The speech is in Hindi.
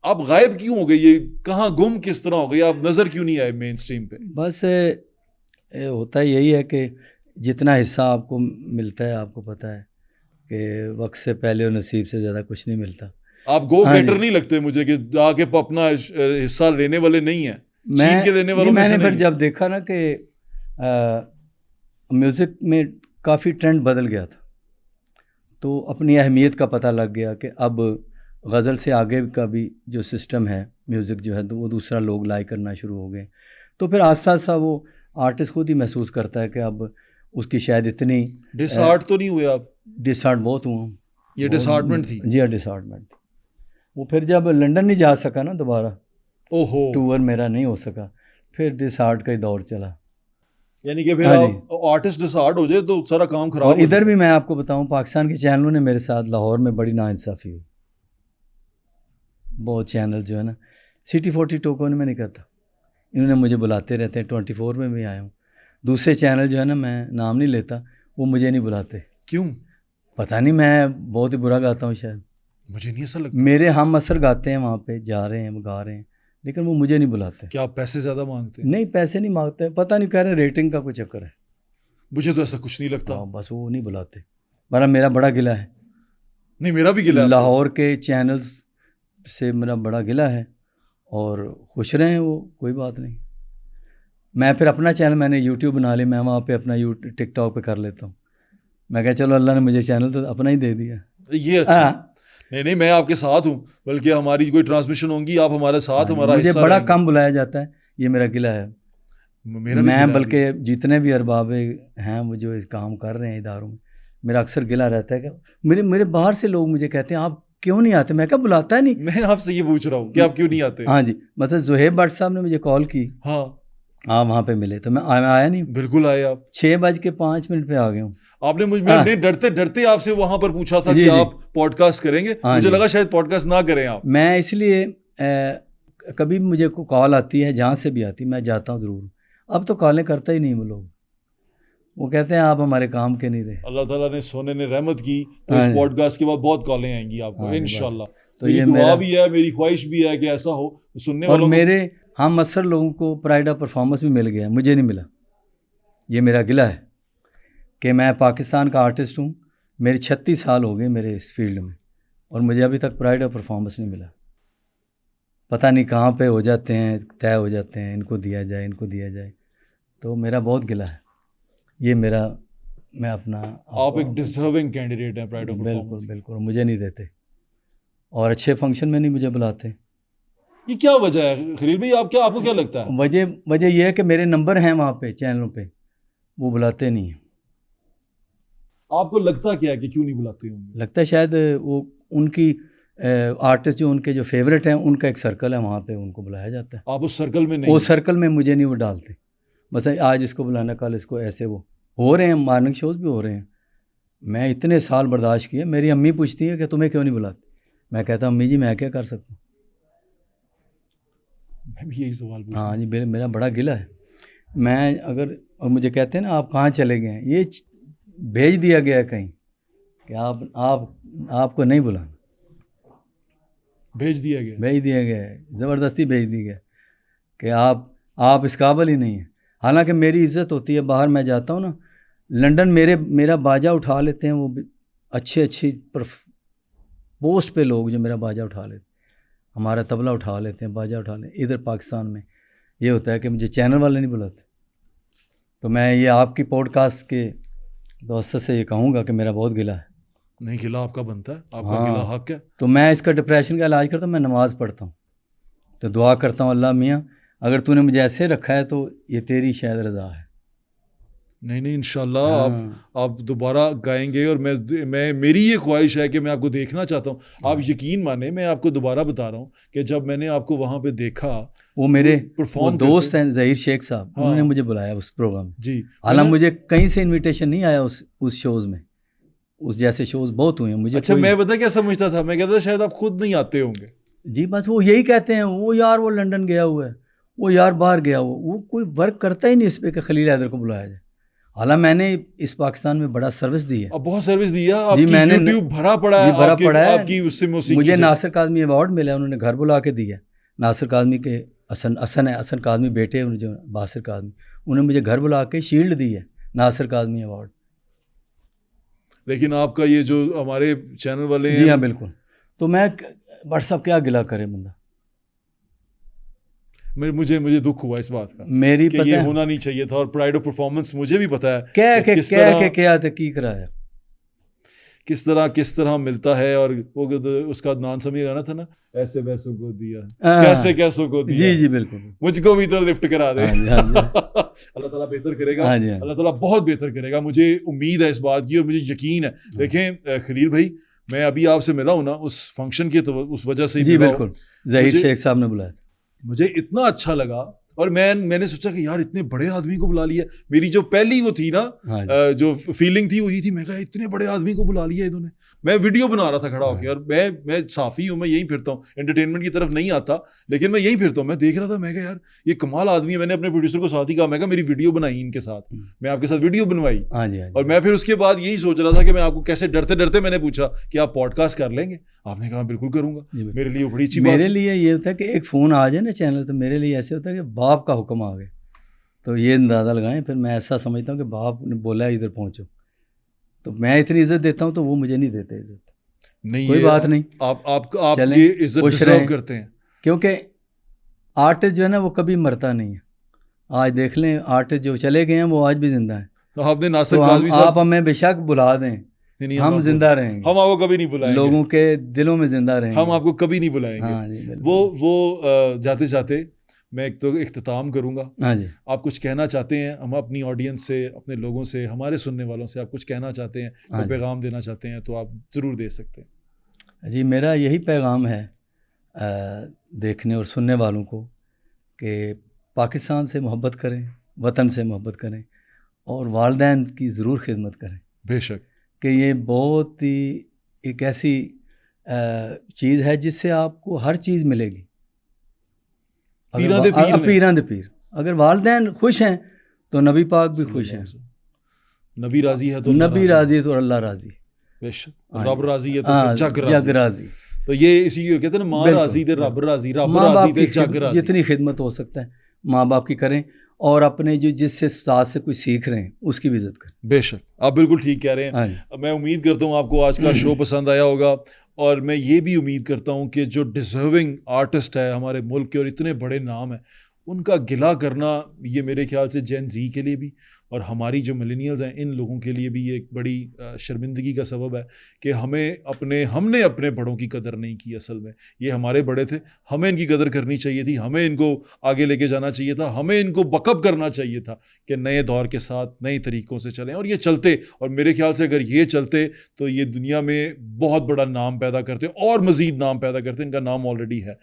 आप गायब क्यों हो गए, ये कहाँ गुम किस तरह हो गए, आप नज़र क्यों नहीं आए मेन स्ट्रीम पे? बस होता यही है कि जितना हिस्सा आपको मिलता है, आपको पता है कि वक्त से पहले और नसीब से ज़्यादा कुछ नहीं मिलता। आप गो हाँ गेटर जी। नहीं लगते मुझे कि आके अपना हिस्सा लेने वाले नहीं हैं, छीन के देने वालों में से मैंने नहीं फिर है। जब देखा ना कि म्यूज़िक में काफ़ी ट्रेंड बदल गया था, तो अपनी अहमियत का पता लग गया कि अब गज़ल से आगे का भी जो सिस्टम है म्यूज़िक जो है, तो वो दूसरा लोग लाइक करना शुरू हो गए। तो फिर आस्ता आस्ता वो आर्टिस्ट खुद ही महसूस करता है कि अब उसकी शायद इतनी डिसहार्ट तो नहीं हुए आप? डिसहार्ट बहुत हुआ, ये डिसहार्टमेंट थी? जी हाँ, डिसहार्टमेंट थी। वो फिर जब लंदन नहीं जा सका ना दोबारा, ओहो, टूर मेरा नहीं हो सका, फिर डिसहार्ट का ही दौर चला। यानी कि फिर हाँ जी। आप आर्टिस्ट डिसहार्ट हो जाए तो सारा काम खराब और हो इधर जाए। भी मैं आपको बताऊं, पाकिस्तान के चैनलों ने मेरे साथ लाहौर में बड़ी नाइंसाफ़ी हुई। बहुत चैनल जो है ना, सिटी 42 को मैं नहीं कहता, इन्होंने मुझे बुलाते रहते हैं, 24 में भी आया हूँ। दूसरे चैनल जो है ना, मैं नाम नहीं लेता, वो मुझे नहीं बुलाते। क्यों? पता नहीं, मैं बहुत ही बुरा गाता हूँ शायद, मुझे नहीं ऐसा लगता। मेरे हम असर गाते हैं वहाँ पे, जा रहे हैं, गा रहे हैं, लेकिन वो मुझे नहीं बुलाते। क्या आप पैसे ज़्यादा मांगते हैं? नहीं, पैसे नहीं मांगते, पता नहीं, कह रहे रेटिंग का कोई चक्कर है। मुझे तो ऐसा कुछ नहीं लगता। हाँ, बस वो नहीं बुलाते। मेरा बड़ा गिला है, नहीं, मेरा भी गिला है आपको। लाहौर के चैनल्स से मेरा बड़ा गिला है, और खुश रहें वो, कोई बात नहीं। मैं फिर अपना चैनल मैंने यूट्यूब बना लिया, मैं वहाँ पे अपना टिकटॉक पे कर लेता हूँ। मैं कहा चलो अल्लाह ने मुझे चैनल तो अपना ही दे दिया। ये अच्छा। हाँ, नहीं नहीं, मैं आपके साथ हूँ, बल्कि हमारी कोई ट्रांसमिशन होंगी आप हमारे साथ, हाँ, हमारा मुझे हिस्सा बड़ा रहेंगे। कम बुलाया जाता है, ये मेरा गिला है। मेरा भी गिला मैं है बल्कि ये। जितने भी अरबाब हैं वो जो इस काम कर रहे हैं इदारों में, मेरा अक्सर गिला रहता है कि मेरे मेरे बाहर से लोग मुझे कहते हैं आप क्यों नहीं आते। मैं क्या बुलाता है नहीं। मैं आपसे ये पूछ रहा हूँ कि आप क्यों नहीं आते? हाँ जी, मतलब ज़ुहैब भट्ट साहब ने मुझे कॉल की, हाँ, आप वहाँ पे मिले, तो मैं आया नहीं। बिल्कुल आए आप। 6:05 पे आ गया हूँ। आपने हाँ मैंने डरते डरते आपसे वहां पर पूछा था कि जी जी, आप पॉडकास्ट करेंगे, हाँ मुझे जी। लगा शायद पॉडकास्ट ना करें आप। मैं इसलिए कभी मुझे को कॉल आती है, जहाँ से भी आती, मैं जाता हूँ ज़रूर। अब तो कॉलें करता ही नहीं वो लोग, वो कहते हैं आप हमारे काम के नहीं रहे। अल्लाह ताला ने सोने ने रहमत की, तो हाँ इस जी, पॉडकास्ट के बाद बहुत कॉलें आएंगी आपको हाँ जी, बस। इंशाल्लाह। तो मेरी ये दुआ मेरा, भी है, मेरी ख्वाहिश भी है कि ऐसा हो, सुनने और वालों को। मेरे हम अक्सर लोगों को प्राइड ऑफ परफॉर्मेंस भी मिल गया, मुझे नहीं मिला। ये मेरा गिला है कि मैं पाकिस्तान का आर्टिस्ट हूँ, मेरे 36 साल हो गए मेरे इस फील्ड में, और मुझे अभी तक प्राइड ऑफ परफॉर्मेंस नहीं मिला। पता नहीं कहाँ पे हो जाते हैं, तय हो जाते हैं, इनको दिया जाए, इनको दिया जाए। तो मेरा बहुत गिला है ये मेरा, मैं अपना आप एक डिजर्विंग कैंडिडेट हैं प्राइड ऑफ बिल्कुल परफॉर्मेंस। बिल्कुल, मुझे नहीं देते, और अच्छे फंक्शन में नहीं मुझे बुलाते। ये क्या वजह है खलील भाई, आपको क्या लगता है? वजह वजह यह है कि मेरे नंबर हैं वहाँ पे चैनलों पे, वो बुलाते नहीं हैं। आपको लगता क्या है कि क्यों नहीं बुलाते होंगे? लगता है शायद वो उनकी आर्टिस्ट जो उनके जो फेवरेट हैं, उनका एक सर्कल है, वहाँ पे उनको बुलाया जाता है। आप उस सर्कल में नहीं वो हैं। सर्कल में मुझे नहीं वो डालते, बस आज इसको बुलाना, कल इसको, ऐसे वो हो रहे हैं, मॉर्निंग शोज़ भी हो रहे हैं। मैं इतने साल बर्दाश्त किए, मेरी अम्मी पूछती है कि तुम्हें क्यों नहीं बुलाते। मैं कहता अम्मी जी मैं क्या कर सकता हूँ। मैं भी यही सवाल पूछ रहा हाँ हूँ। जी, मेरा बड़ा गिला है। मैं अगर, और मुझे कहते हैं ना आप कहाँ चले गए हैं, ये भेज दिया गया है कहीं कि आप आपको नहीं बुलाना, भेज दिया गया। भेज दिया गया है, ज़बरदस्ती भेज दिया गया कि आप इस काबिल ही नहीं हैं। हालांकि मेरी इज़्ज़त होती है, बाहर मैं जाता हूँ ना, लंदन मेरा बाजा उठा लेते हैं वो अच्छी पोस्ट पे लोग जो मेरा बाजा उठा लेते, हमारा तबला उठा लेते हैं, बाजा उठा लेते। इधर पाकिस्तान में ये होता है कि मुझे चैनल वाले नहीं बुलाते। तो मैं ये आपकी पॉडकास्ट के दोस्तों से ये कहूँगा कि मेरा बहुत गिला है। नहीं, गिला आपका बनता है, आपका गिला हाँ, हक है। तो मैं इसका डिप्रेशन का इलाज करता हूँ, मैं नमाज़ पढ़ता हूँ, तो दुआ करता हूँ अल्लाह मियाँ अगर तूने मुझे ऐसे रखा है तो ये तेरी शायद रज़ा है। नहीं नहीं, इंशाल्लाह हाँ आप दोबारा गाएंगे, और मैं मेरी ये ख्वाहिश है कि मैं आपको देखना चाहता हूँ। आप यकीन माने, मैं आपको दोबारा बता रहा हूँ कि जब मैंने आपको वहाँ पे देखा, वो मेरे वो परफॉर्म दोस्त करते। हैं ज़हीर शेख साहब, हाँ उन्होंने मुझे बुलाया उस प्रोग्राम में। जी, हालांकि मुझे कहीं से इनविटेशन नहीं आया उस शोज़ में, उस जैसे शोज़ बहुत हुए हैं, मुझे अच्छा, कोई। मैं पता क्या समझता था, मैं कहता था शायद आप खुद नहीं आते होंगे। जी बस वो यही कहते हैं, वो यार वो लंदन गया हुआ है, वो यार बाहर गया हुआ, वो कोई वर्क करता ही नहीं इस पर कि खलील हैदर को बुलाया जाए। हालांकि मैंने इस पाकिस्तान में बड़ा सर्विस दी है। अब बहुत सर्विस दी है जी, आपकी, मैंने YouTube भरा पड़ा है, जी, भरा आपकी, पड़ा है। आपकी उससे मौसीकी मुझे से। नासिर काज़मी अवार्ड मिला है, उन्होंने घर बुला के दिया। नासिर काज़मी के हसन काज़मी बेटे हैं जो बासिर काज़मी, उन्होंने मुझे घर बुला के शील्ड दी है, नासिर काज़मी अवार्ड। लेकिन आपका ये जो हमारे चैनल वाले हैं, जी हाँ बिल्कुल। तो मैं व्हाट्सअप क्या गिला करे बंदा। मुझे दुख हुआ इस बात का मेरी कि पता ये है होना नहीं चाहिए था। और प्राइड ऑफ परफॉर्मेंस मुझे भी पता है कह कि के क्या था की कराया, किस तरह मिलता है। और वो उसका नाम समझ गाना था ना, ऐसे वैसों को दिया, कैसे कैसों को दिया, जी जी बिल्कुल, मुझको भी तो लिफ्ट करा दे। हाँ जी, हाँ जी। अल्लाह ताला बेहतर करेगा, हाँ जी, हाँ जी। अल्लाह ताला बहुत बेहतर करेगा, मुझे उम्मीद है इस बात की और मुझे यकीन है। देखें खलील भाई, मैं अभी आपसे मिला हूँ ना उस फंक्शन के, तो उस वजह से ही जी मिला हूँ। बिल्कुल, ज़हीर शेख साहब ने बुलाया। मुझे इतना अच्छा लगा और मैंने सोचा कि यार इतने बड़े आदमी को बुला लिया। मेरी जो पहली वो थी ना, हाँ जो फीलिंग थी वही थी, मैं कहा इतने बड़े आदमी को बुला लिया इन्होंने। मैं वीडियो बना रहा था खड़ा होकर, और मैं साफ़ी हूँ, मैं यहीं फिरता हूँ, एंटरटेनमेंट की तरफ नहीं आता, लेकिन मैं यहीं फिरता हूँ। मैं देख रहा था, मैं कहा यार ये कमाल आदमी है। मैंने अपने प्रोड्यूसर को साथ ही कहा, मैं कहा मेरी वीडियो बनाई इनके साथ, मैं आपके साथ वीडियो बनवाई। हाँ जी, हाँ जी। और मैं फिर उसके बाद यही सोच रहा था कि मैं आपको कैसे डरते डरते मैंने पूछा कि आप पॉडकास्ट कर लेंगे? आपने कहा बिल्कुल करूँगा। मेरे लिए बड़ी अच्छी बात। मेरे लिए ये होता है कि एक फ़ोन आ जाए ना चैनल, तो मेरे लिए ऐसे होता है कि बाप का हुक्म आ गया, तो ये अंदाज़ा लगाएं। फिर मैं ऐसा समझता हूँ कि बाप ने बोला इधर पहुँचो, तो मैं इतनी इज़्ज़त देता हूँ तो वो मुझे नहीं देते इज़्ज़त। नहीं, कोई बात नहीं, आप ये इज्जत डिजर्व करते हैं, क्योंकि आर्टिस्ट जो है ना वो कभी मरता नहीं है। आज देख लें, आर्टिस्ट जो चले गए हैं वो आज भी जिंदा हैं। तो आपने नासिर तो काज़मी साहब, आप हमें बेशक बुला दें, हम जिंदा रहेंगे, हम आपको कभी नहीं बुलाएंगे, लोगों के दिलों में जिंदा रहेंगे, हम आपको कभी नहीं बुलाएंगे। हाँ जी, वो जाते जाते मैं एक तो इख्तिताम करूँगा। हाँ जी, आप कुछ कहना चाहते हैं हम अपनी ऑडियंस से, अपने लोगों से, हमारे सुनने वालों से, आप कुछ कहना चाहते हैं, कोई पैगाम देना चाहते हैं, तो आप ज़रूर दे सकते हैं। जी, मेरा यही पैगाम है देखने और सुनने वालों को कि पाकिस्तान से मोहब्बत करें, वतन से मोहब्बत करें और वालिदैन की ज़रूर खिदमत करें। बेशक कि ये बहुत ही एक ऐसी चीज़ है जिससे आपको हर चीज़ मिलेगी। पीरां दे पीर, अगर वालिदैन खुश हैं तो नबी पाक भी खुश हैं। नबी राजी है तो नबी राजी है तो अल्लाह राजी, बेशक रब राजी है तो जग राजी। तो ये इसी को कहते हैं ना, माँ राजी दे रब राजी, रब राजी दे जग राजी। जितनी खिदमत हो सकता है माँ बाप की करें, और अपने जो जिससे साथ से कोई सीख रहे हैं उसकी भी इज्जत करें। बेशक आप बिल्कुल ठीक कह रहे हैं। मैं उम्मीद करता हूँ आपको आज का शो पसंद आया होगा, और मैं ये भी उम्मीद करता हूँ कि जो डिज़र्विंग आर्टिस्ट है हमारे मुल्क के और इतने बड़े नाम हैं, उनका गिला करना ये मेरे ख्याल से जेन ज़ी के लिए भी और हमारी जो मिलेनियल्स हैं इन लोगों के लिए भी ये एक बड़ी शर्मिंदगी का सबब है कि हमने अपने बड़ों की कदर नहीं की। असल में ये हमारे बड़े थे, हमें इनकी कदर करनी चाहिए थी, हमें इनको आगे लेके जाना चाहिए था, हमें इनको बकअप करना चाहिए था कि नए दौर के साथ नए तरीक़ों से चलें। और ये चलते, और मेरे ख्याल से अगर ये चलते तो ये दुनिया में बहुत बड़ा नाम पैदा करते और मज़ीद नाम पैदा करते। इनका नाम ऑलरेडी है।